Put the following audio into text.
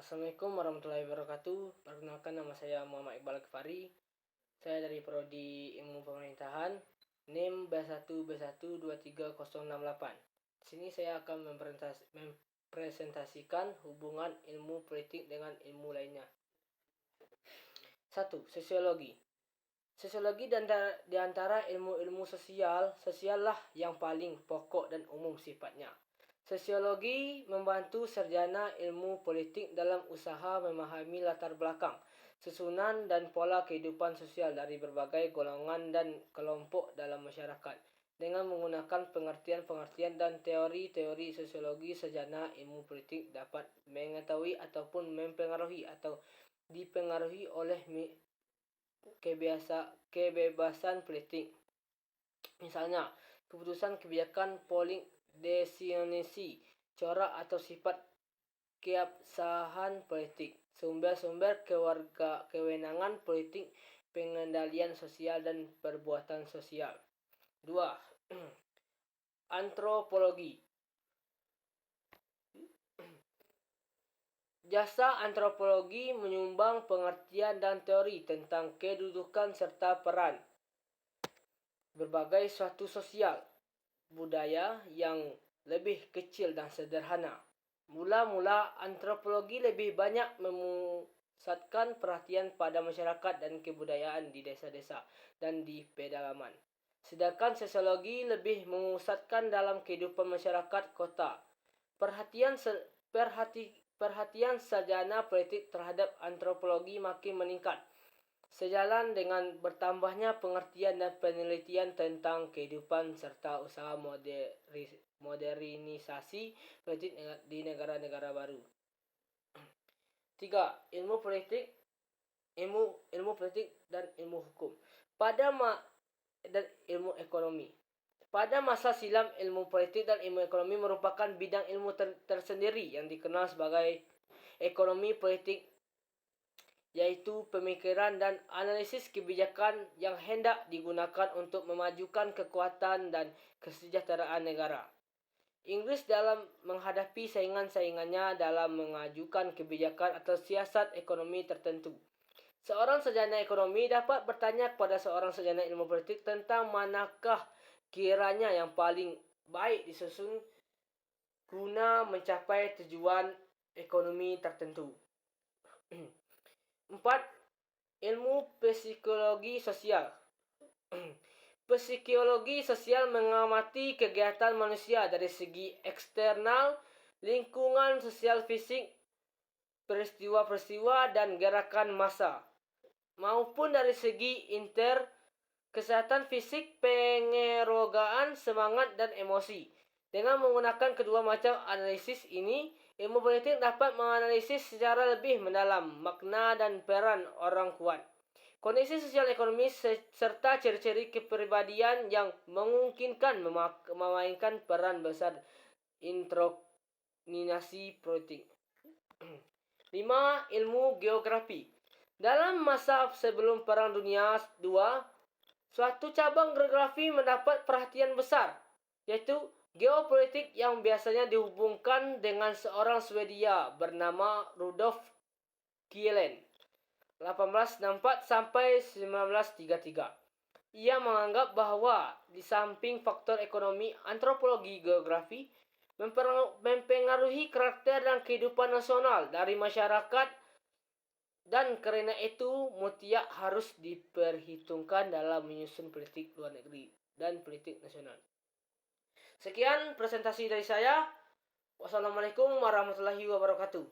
Assalamualaikum warahmatullahi wabarakatuh. Perkenalkan, nama saya Muhammad Iqbal Kefari. Saya dari Prodi Ilmu Pemerintahan, NIM B1B1230068. Di sini saya akan mempresentasikan hubungan ilmu politik dengan ilmu lainnya. 1. Sosiologi. Sosiologi di antara ilmu-ilmu sosial lah yang paling pokok dan umum sifatnya. Sosiologi membantu sarjana ilmu politik dalam usaha memahami latar belakang, susunan dan pola kehidupan sosial dari berbagai golongan dan kelompok dalam masyarakat. Dengan menggunakan pengertian-pengertian dan teori-teori sosiologi, sarjana ilmu politik dapat mengetahui ataupun mempengaruhi atau dipengaruhi oleh kebebasan politik. Misalnya, keputusan kebijakan polling desinisi, corak atau sifat keabsahan politik, sumber-sumber kewenangan politik, pengendalian sosial dan perbuatan sosial. 2. Antropologi. Jasa antropologi menyumbang pengertian dan teori tentang kedudukan serta peran berbagai suatu sosial budaya yang lebih kecil dan sederhana. Mula-mula antropologi lebih banyak memusatkan perhatian pada masyarakat dan kebudayaan di desa-desa dan di pedalaman. Sedangkan sosiologi lebih memusatkan dalam kehidupan masyarakat kota. Perhatian sarjana politik terhadap antropologi makin meningkat sejalan dengan bertambahnya pengertian dan penelitian tentang kehidupan serta usaha modernisasi politik di negara-negara baru. 3. Ilmu politik dan ilmu hukum. Dan ilmu ekonomi. Pada masa silam, ilmu politik dan ilmu ekonomi merupakan bidang ilmu tersendiri yang dikenal sebagai ekonomi politik, yaitu pemikiran dan analisis kebijakan yang hendak digunakan untuk memajukan kekuatan dan kesejahteraan negara. Inggris dalam menghadapi saingan-saingannya dalam mengajukan kebijakan atau siasat ekonomi tertentu. Seorang sarjana ekonomi dapat bertanya kepada seorang sarjana ilmu politik tentang manakah kiranya yang paling baik disusun guna mencapai tujuan ekonomi tertentu. 4. Ilmu psikologi sosial. Psikologi sosial mengamati kegiatan manusia dari segi eksternal, lingkungan sosial fisik, peristiwa-peristiwa dan gerakan massa, maupun dari segi kesehatan fisik, pengerogaan, semangat, dan emosi. Dengan menggunakan kedua macam analisis ini, ilmu politik dapat menganalisis secara lebih mendalam makna dan peran orang kuat, kondisi sosial ekonomi, serta ciri-ciri kepribadian yang memungkinkan memainkan peran besar indoktrinasi politik. 5. Ilmu geografi. Dalam masa sebelum Perang Dunia II, suatu cabang geografi mendapat perhatian besar, yaitu geopolitik, yang biasanya dihubungkan dengan seorang Swedia bernama Rudolf Kielen 1864 sampai 1933. Ia menganggap bahwa di samping faktor ekonomi, antropologi geografi mempengaruhi karakter dan kehidupan nasional dari masyarakat, dan karena itu mutlak harus diperhitungkan dalam menyusun politik luar negeri dan politik nasional. Sekian presentasi dari saya. Wassalamualaikum warahmatullahi wabarakatuh.